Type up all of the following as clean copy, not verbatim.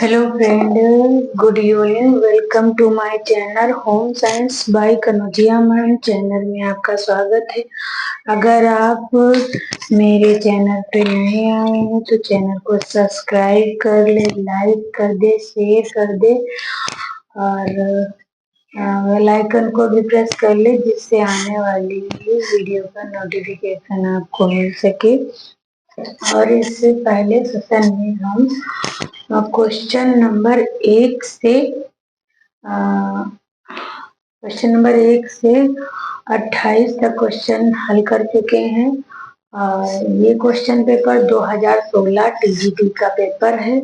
Hello friend, good evening. Welcome to my channel home science by Kanojia ma'am. Channel में आपका स्वागत है। अगर आप मेरे चैनल पे नए आए हैं तो चैनल को सब्सक्राइब कर ले, लाइक कर दे, शेयर कर दे और बेल आइकन को भी प्रेस कर ले, जिससे आने वाली वीडियो का नोटिफिकेशन आपको मिल सके। और इससे पहले सेशन में हम क्वेश्चन नंबर 28 तक क्वेश्चन हल कर चुके हैं। ये क्वेश्चन पेपर 2016 टीजीटी का पेपर है।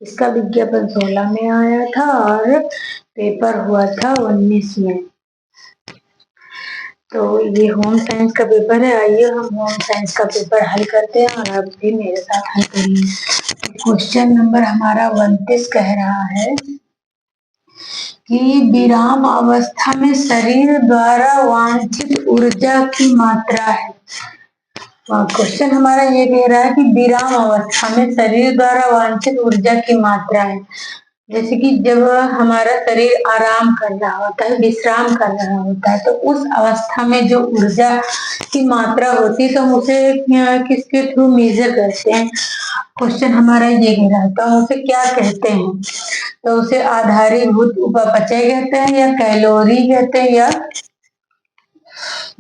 इसका विज्ञापन 16 में आया था और पेपर हुआ था 19 में। तो ये होम साइंस का पेपर है। आइए हम होम साइंस का पेपर हल करते हैं और आप भी मेरे साथ हल करिए। क्वेश्चन नंबर हमारा 29 कह रहा है कि विराम अवस्था में शरीर द्वारा वांछित ऊर्जा की मात्रा है। क्वेश्चन हमारा ये कह रहा है कि विराम अवस्था में शरीर द्वारा वांछित ऊर्जा की मात्रा है। जैसे कि जब हमारा शरीर आराम कर रहा होता है, विश्राम कर रहा होता है, तो उस अवस्था में जो ऊर्जा की मात्रा होती है तो हम उसे किसके थ्रू मेजर करते हैं। क्वेश्चन हमारा ये कह रहा है, तो हम उसे क्या कहते हैं? तो उसे आधारीभूत उपापचय कहते हैं, या कैलोरी कहते हैं, या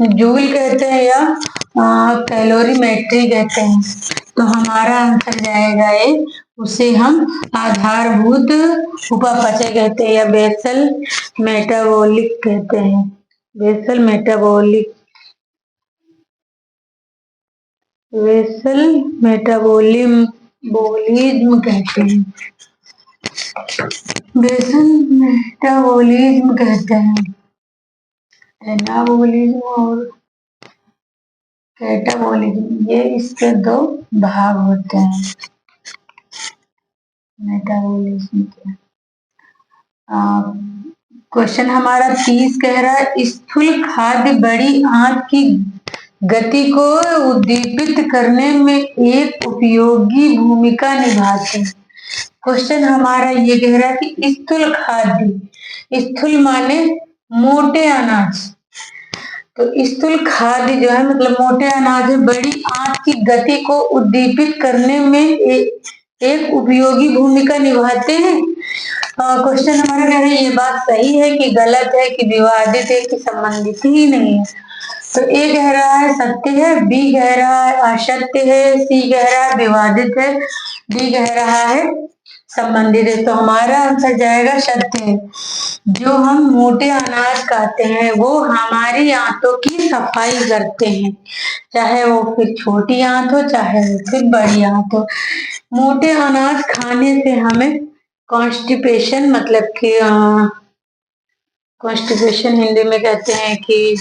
जूल कहते हैं, या कैलोरीमेट्री कहते हैं। तो हमारा आंसर जाएगा ये, उसे हम आधारभूत उपापचय कहते हैं, या बेसल मेटाबॉलिक कहते हैं। बेसल मेटाबॉलिज्म कहते हैं। बेसल मेटाबॉलिज्म कहते हैं। एनाबॉलिज्म और कैटाबॉलिज्म, ये इसके दो भाग होते हैं। मेटाबॉलिज्म के क्वेश्चन हमारा 30 कह रहा है, स्थूल खाद्य बड़ी आंत की गति को उद्दीपित करने में एक उपयोगी भूमिका निभाते हैं। क्वेश्चन हमारा ये कह रहा है कि स्थूल खाद्य, स्थूल माने मोटे अनाज, तो स्थूल खाद्य जो है मतलब मोटे अनाज है, बड़ी आंत की गति को उद्दीपित करने में एक उपयोगी भूमिका निभाते हैं। क्वेश्चन हमारा कह रहा है ये बात सही है कि गलत है, कि विवादित है, कि संबंधित ही नहीं है। तो ए कह रहा है सत्य है, बी कह रहा है असत्य है, सी कह रहा है विवादित है, डी कह रहा है संबंधित है। तो हमारा आंसर जाएगा सत्य है। जो हम मोटे अनाज खाते हैं वो हमारी आंतों की सफाई करते हैं, चाहे वो फिर छोटी आंत हो, चाहे वो फिर बड़ी आंत हो। मोटे अनाज खाने से हमें कॉन्स्टिपेशन, मतलब कि कॉन्स्टिपेशन हिंदी में कहते हैं कि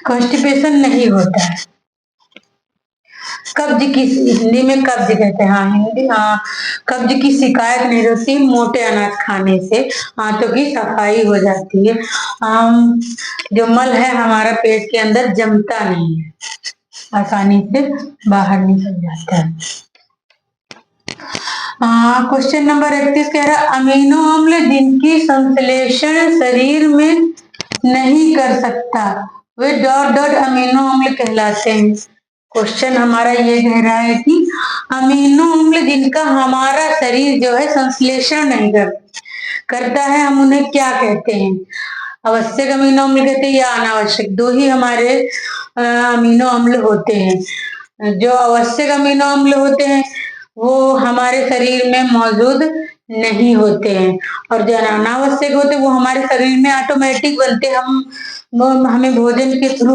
कॉन्स्टिपेशन नहीं होता है। कब्ज की, हिंदी में कब्ज कहते हैं। कब्ज की शिकायत नहीं होती मोटे अनाज खाने से, आंतों की सफाई हो जाती है। जो मल है हमारा पेट के अंदर जमता नहीं है, आसानी से बाहर निकल जाता है। क्वेश्चन नंबर 31 कह रहा है, अमीनो अम्ल जिनकी संश्लेषण शरीर में नहीं कर सकता वे डॉट डॉट अमीनो अम्ल कहलाते हैं। क्वेश्चन हमारा ये कह रहा है कि अमीनो अम्ल जिनका हमारा शरीर जो है संश्लेषण नहीं करता है, हम उन्हें क्या कहते हैं? आवश्यक अमीनो अम्ल कहते हैं या अनावश्यक? दो ही हमारे अमीनो अम्ल होते हैं। जो आवश्यक अमीनो अम्ल होते हैं वो हमारे शरीर में मौजूद नहीं होते हैं, और जो अनावश्यक होते हैं वो हमारे शरीर में ऑटोमेटिक बनते हैं। हमें भोजन के थ्रू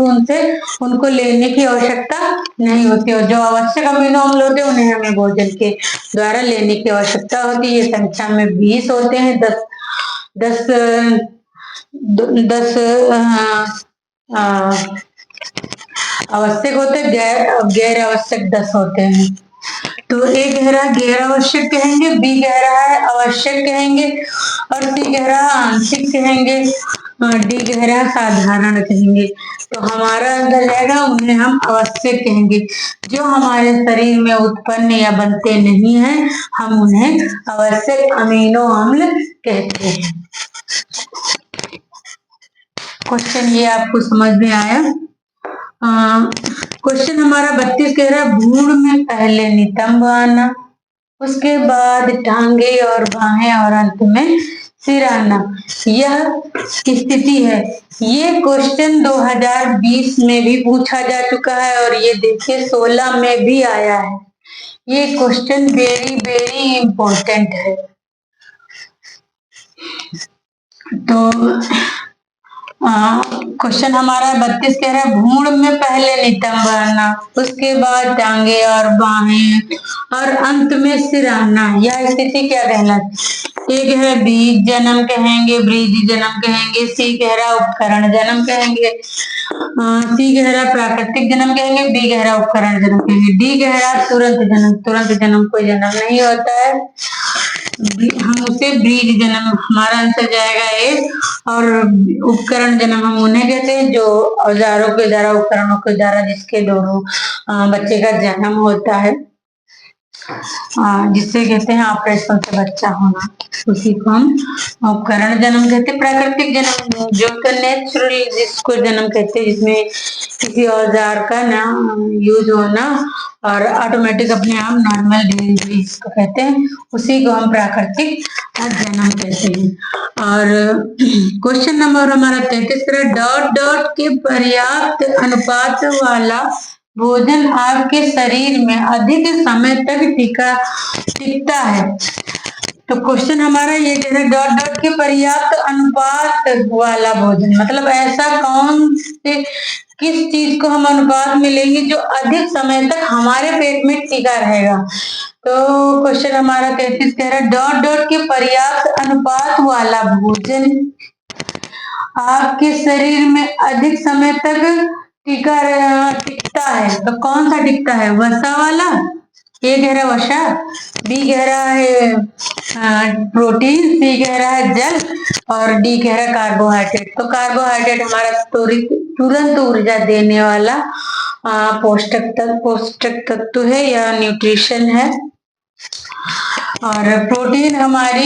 उनको लेने की आवश्यकता नहीं होती, और जो आवश्यक अमीनो अम्ल होते हैं उन्हें हमें भोजन के द्वारा लेने की आवश्यकता होती है। ये संख्या में 20 होते हैं। 10 आवश्यक होते हैं, गैर आवश्यक 10 होते हैं। तो ए कह रहा है गैर आवश्यक कहेंगे, बी कह रहा है आवश्यक कहेंगे, और सी कह रहा है आंशिक कहेंगे। डी गहरा साधारण कहेंगे। तो हमारा आंसर जाएगा उन्हें हम आवश्यक कहेंगे। जो हमारे शरीर में उत्पन्न या बनते नहीं है हम उन्हें आवश्यक अमीनो अम्ल कहते हैं। क्वेश्चन ये आपको समझ में आया? क्वेश्चन हमारा 32 कह रहा है भ्रूण में पहले नितंब आना, उसके बाद टांगे और बाहें और अंत में सिर आना, यह स्थिति है। ये क्वेश्चन 2020 में भी पूछा जा चुका है और ये देखिए 16 में भी आया है। ये क्वेश्चन वेरी वेरी इम्पोर्टेंट है। तो क्वेश्चन हमारा 32 कह रहा है भ्रूण में पहले नितंब आना, उसके बाद टांगे और बाहें और अंत में सिर आना, यह स्थिति क्या कहलाती? एक है बीज जन्म कहेंगे, ब्रीज जन्म कहेंगे, सी कह रहा उपकरण जन्म कहेंगे, सी कह रहा प्राकृतिक जन्म कहेंगे, बी कह रहा उपकरण जन्म कहेंगे, डी कह रहा तुरंत जन्म। तुरंत जन्म कोई जन्म नहीं होता है, हम उसे ब्रीज जन्म, हमारा आंसर जाएगा ए। और उपकरण जन्म हम उन्हें कहते हैं जो औजारों के द्वारा, उपकरणों के द्वारा जिसके दोनों बच्चे का जन्म होता है, जिससे कहते हैं ऑपरेशन से बच्चा होना, उसी को हम उपकरण जन्म कहते हैं। प्राकृतिक जन्म जो नेचुरल जिसको जन्म कहते हैं, जिसमें किसी औजार का ना यूज होना और ऑटोमेटिक अपने आप नॉर्मल डिलीवरी इसको कहते हैं, उसी को हम प्राकृतिक जन्म कहते हैं। और क्वेश्चन नंबर हमारा 33 डॉट डॉट के पर्याप्त अनुपात वाला भोजन आपके शरीर में अधिक समय तक टिकता है। तो क्वेश्चन हमारा ये कह रहा है डॉट डॉट के पर्याप्त अनुपात वाला भोजन, मतलब ऐसा कौन से किस चीज को हम अनुपात में लेंगे जो अधिक समय तक हमारे पेट में टिका रहेगा। तो क्वेश्चन हमारा 33 कह रहा है डॉट डॉट के पर्याप्त अनुपात वाला भोजन आपके शरीर में अधिक समय तक टिकता है। तो कौन सा टिकता है? वसा वाला, ए कह रहा वसा, बी कह रहा है प्रोटीन, सी कह रहा है जल और डी कह रहा है कार्बोहाइड्रेट। तो कार्बोहाइड्रेट हमारा तुरंत ऊर्जा देने वाला पौष्टिक तत्व है या न्यूट्रिशन है। और प्रोटीन हमारे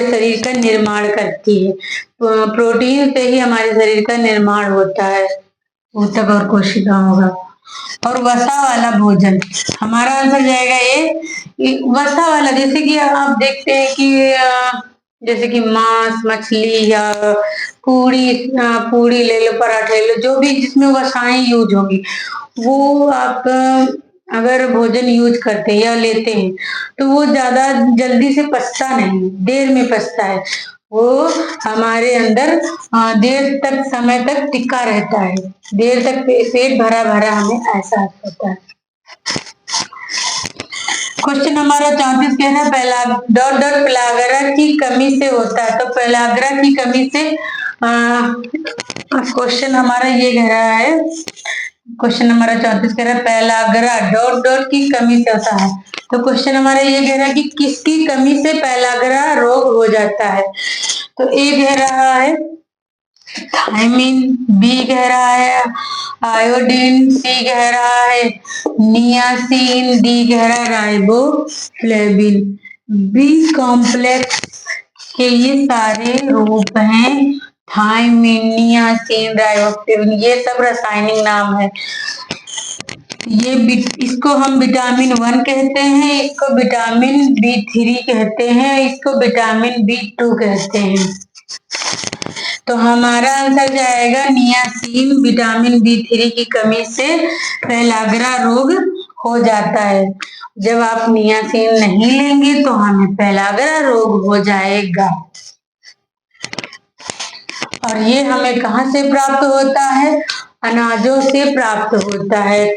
शरीर का निर्माण करती है, प्रोटीन से ही हमारे शरीर का निर्माण होता है, ऊतक और कोशिका होगा। और वसा वाला भोजन हमारा आंसर जाएगा ये वसा वाला, जैसे कि आप देखते हैं कि जैसे कि मांस, मछली या पूड़ी ले लो, पराठे ले लो, जो भी जिसमें वसाएं यूज होगी, वो आप अगर भोजन यूज करते हैं या लेते हैं तो वो ज्यादा जल्दी से पचता नहीं, देर में पचता है, वो हमारे अंदर देर तक समय तक टिका रहता है, देर तक पेट भरा भरा हमें एहसास होता है। क्वेश्चन हमारा 34 कह रहा है डॉट डॉट पेलाग्रा की कमी से होता है। तो पेलाग्रा की कमी से क्वेश्चन हमारा ये कह रहा है, क्वेश्चन हमारा 34 कह रहा है पेलाग्रा डॉट डॉट की कमी से होता है। तो क्वेश्चन हमारा ये कह रहा है कि किसकी कमी से पेलाग्रा रोग हो जाता है। तो ए कह रहा है थायमिन, बी कह रहा है आयोडीन, सी कह रहा है नियासिन, डी कह रहा है राइबोफ्लेविन। बी कॉम्प्लेक्स के ये सारे रूप हैं, थायमिन, नियासिन, राइबोफ्लेविन, ये सब रासायनिक नाम है। ये इसको हम विटामिन 1 कहते हैं, इसको विटामिन B3 कहते हैं, इसको विटामिन B2 कहते हैं। तो हमारा आंसर जाएगा नियासिन, विटामिन B3 की कमी से पेलाग्रा रोग हो जाता है। जब आप नियासिन नहीं लेंगे तो हमें पेलाग्रा रोग हो जाएगा। और ये हमें कहाँ से प्राप्त होता है? अनाजों से प्राप्त होता है,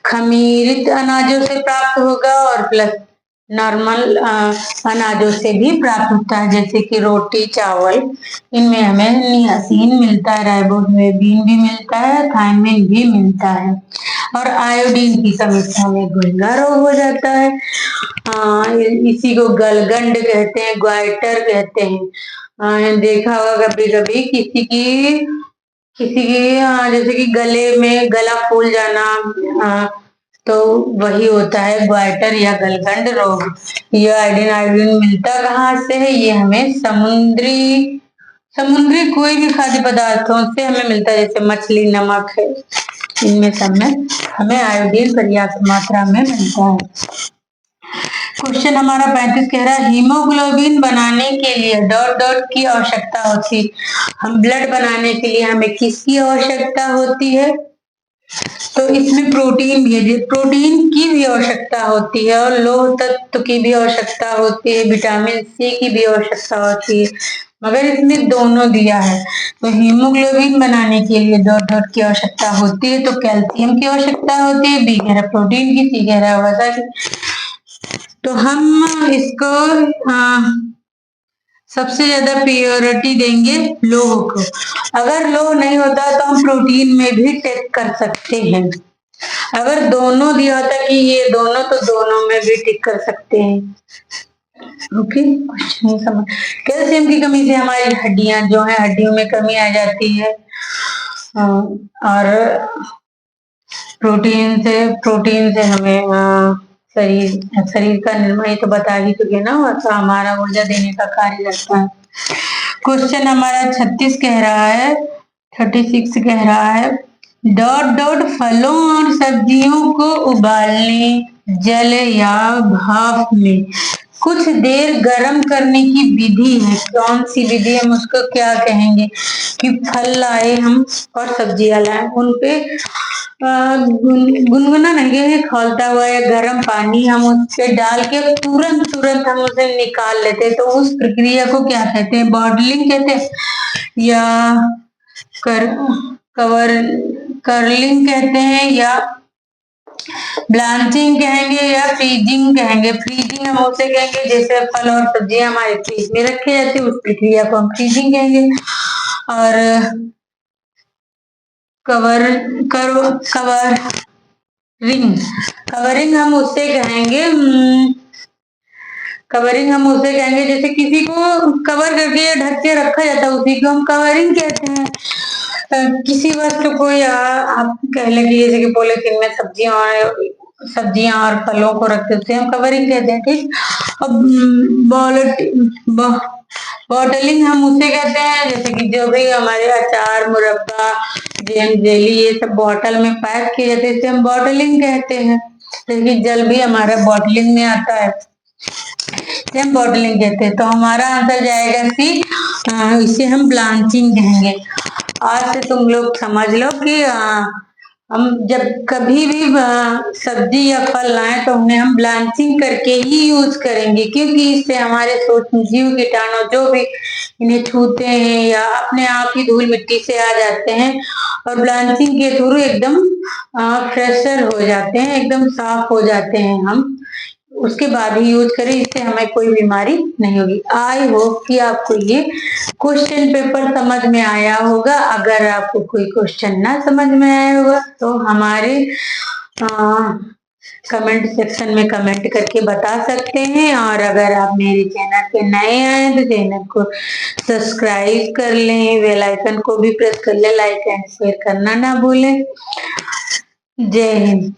खमीरित अनाजों से प्राप्त होगा और प्लस नॉर्मल अनाजों से भी प्राप्त होता है, जैसे कि रोटी, चावल, इनमें हमें नियासिन मिलता है, राइबोफ्लेविन भी मिलता है, थायमिन भी मिलता है। और आयोडीन की कमी से हमें गुर्गा रोग हो जाता है, इसी को गलगंड कहते हैं, ग्वाइटर कहते हैं। देखा होगा कभी कभी किसी की जैसे कि गले में गला फूल जाना, तो वही होता है ग्वाइटर या गलगंड रोग। ये आयोडीन मिलता कहाँ से है? ये हमें समुद्री समुद्री कोई भी खाद्य पदार्थों से हमें मिलता है, जैसे मछली, नमक है, इनमें सब में हमें आयोडीन पर्याप्त मात्रा में मिलता है। क्वेश्चन हमारा 35 कह रहा है हीमोग्लोबिन बनाने के लिए डॉट डॉट की आवश्यकता होती है। हम ब्लड बनाने के लिए हमें किसकी आवश्यकता होती है? तो इसमें प्रोटीन भी है, प्रोटीन की भी आवश्यकता होती है और लौह तत्व की भी आवश्यकता होती है, विटामिन सी की भी आवश्यकता होती है, मगर इसमें दोनों दिया है। तो हीमोग्लोबिन बनाने के लिए डॉट डॉट की आवश्यकता होती है, तो कैल्शियम की आवश्यकता होती है, बी कह रहा प्रोटीन की, सी कह रहा वसा की। तो हम इसको सबसे ज्यादा प्रियोरिटी देंगे लोह को। अगर लोह नहीं होता तो हम प्रोटीन में भी टेक कर सकते हैं। अगर दोनों दिया होता कि ये दोनों, तो दोनों में भी टिक कर सकते हैं। ओके, क्वेश्चन समझ। कैल्शियम की कमी से हमारी हड्डियां जो है, हड्डियों में कमी आ जाती है, और प्रोटीन से हमें शरीर का निर्माण, ये तो बता ही चुके ना, तो हमारा ऊर्जा देने का कार्य करता है। क्वेश्चन हमारा 36 कह रहा है, 36 कह रहा है डॉट डॉट फलों और सब्जियों को उबालने, जल या भाप में कुछ देर गर्म करने की विधि है। कौन सी विधि? हम उसको क्या कहेंगे? कि फल लाए हम और सब्जियां लाए, उनपे गुनगुना नहीं, खौलता हुआ या गर्म पानी हम उससे डाल के तुरंत हम उसे निकाल लेते हैं, तो उस प्रक्रिया को क्या कहते हैं? बॉटलिंग कहते हैं, या कर्लिंग कहते हैं, या ब्लांचिंग कहेंगे, या फ्रीजिंग कहेंगे। फ्रीजिंग हम उसे कहेंगे जैसे फल और सब्जियां हमारे फ्रीज में रखे जाते हैं, उस प्रक्रिया को हम फ्रीजिंग कहेंगे। और कवरिंग हम उसे कहेंगे, जैसे किसी को कवर करके या ढक के रखा जाता है, उसी को हम कवरिंग कहते हैं। किसी वस्तु को, या आप कह लें कि जैसे कि पॉलीथीन में सब्जियां और फलों को रखते उसे हम कवरिंग कहते हैं, ठीक। अब बॉटलिंग हम उसे कहते हैं जैसे कि जो भी हमारे अचार, मुरब्बा, जैम, जेली, ये सब बॉटल में पैक किए जाते हैं, इसे हम बॉटलिंग कहते हैं। जैसे जल भी हमारा बॉटलिंग में आता है, इसे हम बॉटलिंग कहते हैं। तो हमारा आंसर जाएगा सी, इसे हम ब्लांचिंग कहेंगे। आज से तुम लोग समझ लो कि हम जब कभी भी सब्जी या फल लाएं तो उन्हें हम ब्लांचिंग करके ही यूज करेंगे, क्योंकि इससे हमारे सूक्ष्म जीव, कीटाणु जो भी इन्हें छूते हैं या अपने आप ही धूल मिट्टी से आ जाते हैं, और ब्लांचिंग के थ्रू एकदम फ्रेशर हो जाते हैं, एकदम साफ हो जाते हैं। हम उसके बाद ही यूज करें, इससे हमें कोई बीमारी नहीं होगी। आई होप कि आपको ये क्वेश्चन पेपर समझ में आया होगा। अगर आपको कोई क्वेश्चन ना समझ में आया होगा तो हमारे कमेंट सेक्शन में कमेंट करके बता सकते हैं। और अगर आप मेरे चैनल पे नए आए तो चैनल को सब्सक्राइब कर लें, बेल आइकन को भी प्रेस कर लें, लाइक एंड शेयर करना ना भूलें। जय हिंद।